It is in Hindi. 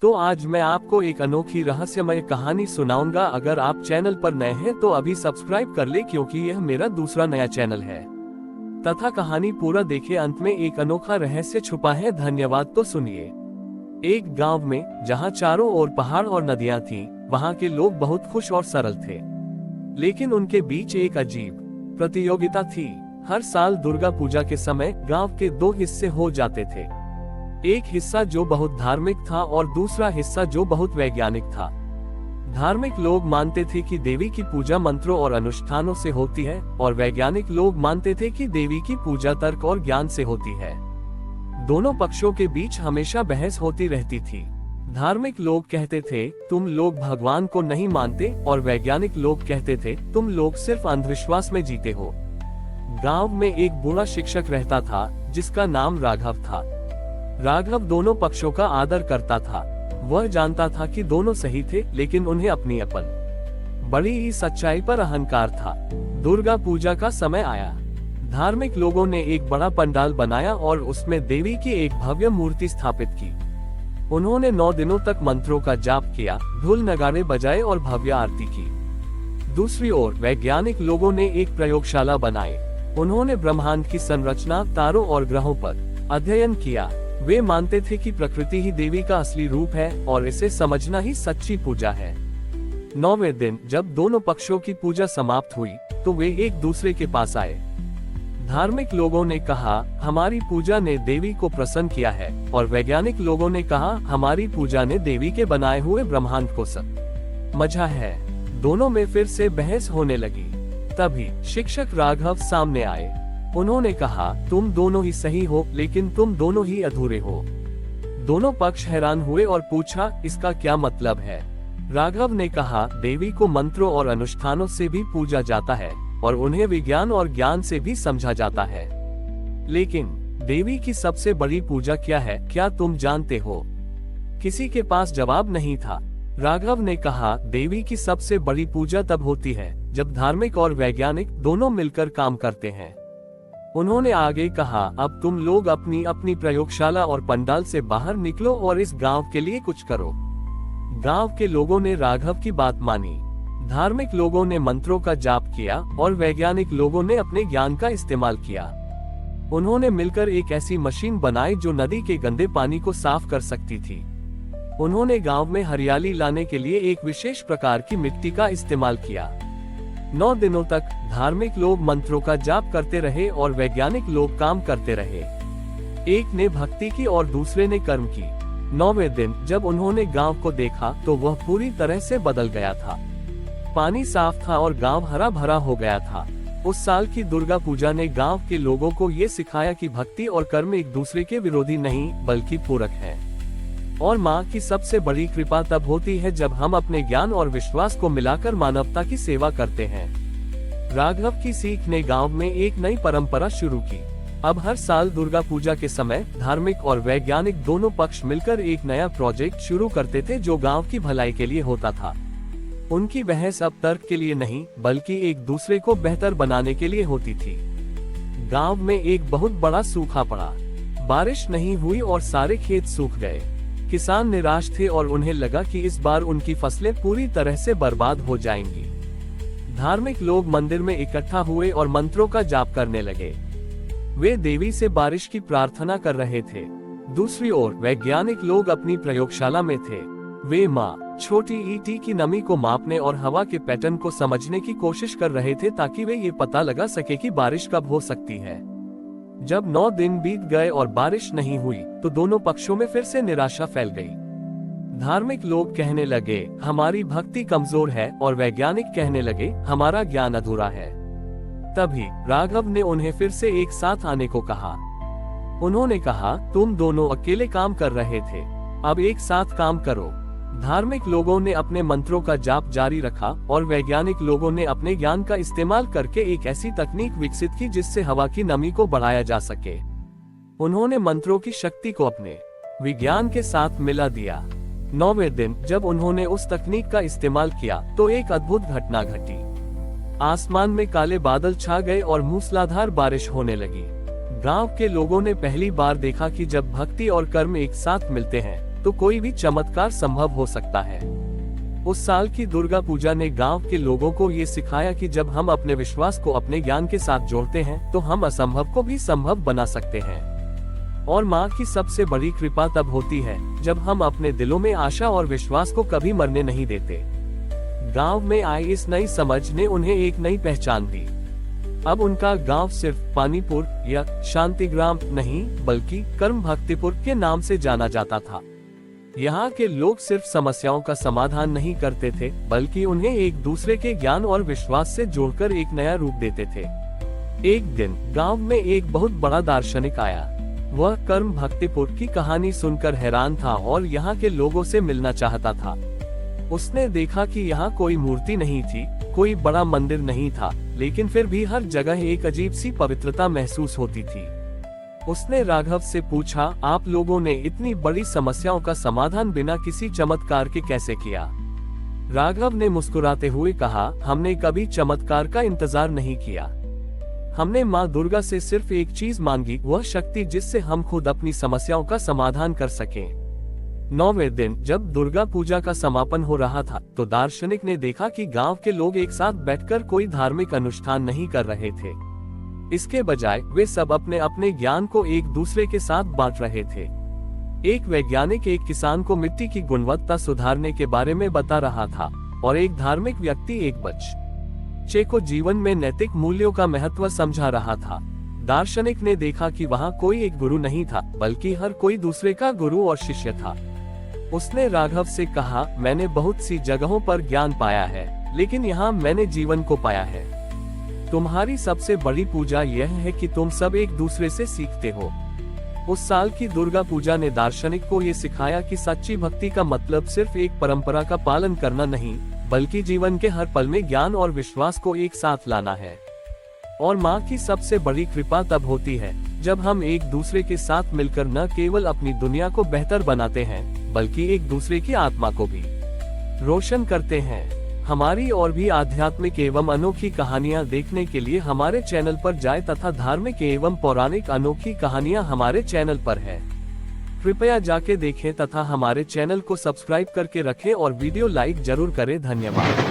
तो आज मैं आपको एक अनोखी रहस्यमय कहानी सुनाऊंगा। अगर आप चैनल पर नए हैं तो अभी सब्सक्राइब कर ले, क्योंकि यह मेरा दूसरा नया चैनल है। तथा कहानी पूरा देखे, अंत में एक अनोखा रहस्य छुपा है। धन्यवाद। तो सुनिए। एक गांव में, जहां चारों ओर पहाड़ और नदियां थीं, वहां के लोग बहुत खुश और सरल थे। लेकिन उनके बीच एक अजीब प्रतियोगिता थी। हर साल दुर्गा पूजा के समय गांव के दो हिस्से हो जाते थे। एक हिस्सा जो बहुत धार्मिक था और दूसरा हिस्सा जो बहुत वैज्ञानिक था। धार्मिक लोग मानते थे कि देवी की पूजा मंत्रों और अनुष्ठानों से होती है, और वैज्ञानिक लोग मानते थे कि देवी की पूजा तर्क और ज्ञान से होती है। दोनों पक्षों के बीच हमेशा बहस होती रहती थी। धार्मिक लोग कहते थे, तुम लोग भगवान को नहीं मानते, और वैज्ञानिक लोग कहते थे, तुम लोग सिर्फ अंधविश्वास में जीते हो। गांव में एक बूढ़ा शिक्षक रहता था, जिसका नाम राघव था। राघव दोनों पक्षों का आदर करता था। वह जानता था कि दोनों सही थे, लेकिन उन्हें अपनी बड़ी ही सच्चाई पर अहंकार था। दुर्गा पूजा का समय आया। धार्मिक लोगों ने एक बड़ा पंडाल बनाया और उसमें देवी की एक भव्य मूर्ति स्थापित की। उन्होंने 9 दिनों तक मंत्रों का जाप किया, ढोल नगाड़े बजाए और भव्य आरती की। दूसरी ओर वैज्ञानिक लोगों ने एक प्रयोगशाला बनाई। उन्होंने ब्रह्मांड की संरचना, तारों और ग्रहों पर अध्ययन किया। वे मानते थे कि प्रकृति ही देवी का असली रूप है, और इसे समझना ही सच्ची पूजा है। 9वें दिन जब दोनों पक्षों की पूजा समाप्त हुई, तो वे एक दूसरे के पास आए। धार्मिक लोगों ने कहा, हमारी पूजा ने देवी को प्रसन्न किया है, और वैज्ञानिक लोगों ने कहा, हमारी पूजा ने देवी के बनाए हुए ब्रह्मांड को समझा है। दोनों में फिर से बहस होने लगी। तभी शिक्षक राघव सामने आए। उन्होंने कहा, तुम दोनों ही सही हो, लेकिन तुम दोनों ही अधूरे हो। दोनों पक्ष हैरान हुए और पूछा, इसका क्या मतलब है? राघव ने कहा, देवी को मंत्रों और अनुष्ठानों से भी पूजा जाता है, और उन्हें विज्ञान और ज्ञान से भी समझा जाता है। लेकिन देवी की सबसे बड़ी पूजा क्या है, क्या तुम जानते हो? किसी के पास जवाब नहीं था। राघव ने कहा, देवी की सबसे बड़ी पूजा तब होती है जब धार्मिक और वैज्ञानिक दोनों मिलकर काम करते हैं। उन्होंने आगे कहा, अब तुम लोग अपनी अपनी प्रयोगशाला और पंडाल से बाहर निकलो और इस गांव के लिए कुछ करो। गांव के लोगों ने राघव की बात मानी। धार्मिक लोगों ने मंत्रों का जाप किया और वैज्ञानिक लोगों ने अपने ज्ञान का इस्तेमाल किया। उन्होंने मिलकर एक ऐसी मशीन बनाई जो नदी के गंदे पानी को साफ कर सकती थी। उन्होंने गांव में हरियाली लाने के लिए एक विशेष प्रकार की मिट्टी का इस्तेमाल किया। 9 दिनों तक धार्मिक लोग मंत्रों का जाप करते रहे और वैज्ञानिक लोग काम करते रहे। एक ने भक्ति की और दूसरे ने कर्म की। 9वें दिन जब उन्होंने गांव को देखा, तो वह पूरी तरह से बदल गया था। पानी साफ था और गांव हरा भरा हो गया था। उस साल की दुर्गा पूजा ने गांव के लोगों को ये सिखाया कि भक्ति और कर्म एक दूसरे के विरोधी नहीं, बल्कि पूरक है। और माँ की सबसे बड़ी कृपा तब होती है जब हम अपने ज्ञान और विश्वास को मिलाकर मानवता की सेवा करते हैं। राघव की सीख ने गांव में एक नई परंपरा शुरू की। अब हर साल दुर्गा पूजा के समय धार्मिक और वैज्ञानिक दोनों पक्ष मिलकर एक नया प्रोजेक्ट शुरू करते थे, जो गांव की भलाई के लिए होता था। उनकी बहस अब तर्क के लिए नहीं, बल्कि एक दूसरे को बेहतर बनाने के लिए होती थी। गांव में एक बहुत बड़ा सूखा पड़ा। बारिश नहीं हुई और सारे खेत सूख गए। किसान निराश थे और उन्हें लगा कि इस बार उनकी फसलें पूरी तरह से बर्बाद हो जाएंगी। धार्मिक लोग मंदिर में इकट्ठा हुए और मंत्रों का जाप करने लगे। वे देवी से बारिश की प्रार्थना कर रहे थे। दूसरी ओर वैज्ञानिक लोग अपनी प्रयोगशाला में थे। वे छोटी ईटी की नमी को मापने और हवा के पैटर्न को समझने की कोशिश कर रहे थे, ताकि वे ये पता लगा सके कि बारिश कब हो सकती है। जब 9 दिन बीत गए और बारिश नहीं हुई, तो दोनों पक्षों में फिर से निराशा फैल गई। धार्मिक लोग कहने लगे, हमारी भक्ति कमजोर है, और वैज्ञानिक कहने लगे, हमारा ज्ञान अधूरा है। तभी राघव ने उन्हें फिर से एक साथ आने को कहा। उन्होंने कहा, तुम दोनों अकेले काम कर रहे थे, अब एक साथ काम करो। धार्मिक लोगों ने अपने मंत्रों का जाप जारी रखा और वैज्ञानिक लोगों ने अपने ज्ञान का इस्तेमाल करके एक ऐसी तकनीक विकसित की जिससे हवा की नमी को बढ़ाया जा सके। उन्होंने मंत्रों की शक्ति को अपने विज्ञान के साथ मिला दिया। 9वें दिन जब उन्होंने उस तकनीक का इस्तेमाल किया, तो एक अद्भुत घटना घटी। आसमान में काले बादल छा गए और मूसलाधार बारिश होने लगी। गांव के लोगों ने पहली बार देखा कि जब भक्ति और कर्म एक साथ मिलते हैं तो कोई भी चमत्कार संभव हो सकता है। उस साल की दुर्गा पूजा ने गांव के लोगों को ये सिखाया कि जब हम अपने विश्वास को अपने ज्ञान के साथ जोड़ते हैं तो हम असंभव को भी संभव बना सकते हैं। और माँ की सबसे बड़ी कृपा तब होती है जब हम अपने दिलों में आशा और विश्वास को कभी मरने नहीं देते। गांव में आई इस नई समझ ने उन्हें एक नई पहचान दी। अब उनका गांव सिर्फ पानीपुर या शांतिग्राम नहीं बल्कि कर्म भक्तिपुर के नाम से जाना जाता था। यहाँ के लोग सिर्फ समस्याओं का समाधान नहीं करते थे बल्कि उन्हें एक दूसरे के ज्ञान और विश्वास से जोड़कर एक नया रूप देते थे। एक दिन गांव में एक बहुत बड़ा दार्शनिक आया। वह कर्म भक्तिपुर की कहानी सुनकर हैरान था और यहाँ के लोगों से मिलना चाहता था। उसने देखा कि यहाँ कोई मूर्ति नहीं थी, कोई बड़ा मंदिर नहीं था, लेकिन फिर भी हर जगह एक अजीब सी पवित्रता महसूस होती थी। उसने राघव से पूछा, आप लोगों ने इतनी बड़ी समस्याओं का समाधान बिना किसी चमत्कार के कैसे किया? राघव ने मुस्कुराते हुए कहा, हमने कभी चमत्कार का इंतजार नहीं किया। हमने माँ दुर्गा से सिर्फ एक चीज मांगी, वह शक्ति जिससे हम खुद अपनी समस्याओं का समाधान कर सकें। 9वें दिन जब दुर्गा पूजा का समापन हो रहा था तो दार्शनिक ने देखा कि गांव के लोग एक साथ बैठकर कोई धार्मिक अनुष्ठान नहीं कर रहे थे। इसके बजाय वे सब अपने अपने ज्ञान को एक दूसरे के साथ बांट रहे थे। एक वैज्ञानिक एक किसान को मिट्टी की गुणवत्ता सुधारने के बारे में बता रहा था और एक धार्मिक व्यक्ति एक बच्चे को जीवन में नैतिक मूल्यों का महत्व समझा रहा था। दार्शनिक ने देखा कि वहाँ कोई एक गुरु नहीं था बल्कि हर कोई दूसरे का गुरु और शिष्य था। उसने राघव से कहा, मैंने बहुत सी जगहों पर ज्ञान पाया है लेकिन यहाँ मैंने जीवन को पाया है। तुम्हारी सबसे बड़ी पूजा यह है कि तुम सब एक दूसरे से सीखते हो। उस साल की दुर्गा पूजा ने दार्शनिक को ये सिखाया कि सच्ची भक्ति का मतलब सिर्फ एक परंपरा का पालन करना नहीं बल्कि जीवन के हर पल में ज्ञान और विश्वास को एक साथ लाना है। और माँ की सबसे बड़ी कृपा तब होती है जब हम एक दूसरे के साथ मिलकर न केवल अपनी दुनिया को बेहतर बनाते हैं बल्कि एक दूसरे की आत्मा को भी रोशन करते हैं। हमारी और भी आध्यात्मिक एवं अनोखी कहानियाँ देखने के लिए हमारे चैनल पर जाएं तथा धार्मिक एवं पौराणिक अनोखी कहानियाँ हमारे चैनल पर है। कृपया जाके देखें तथा हमारे चैनल को सब्सक्राइब करके रखें और वीडियो लाइक जरूर करें। धन्यवाद।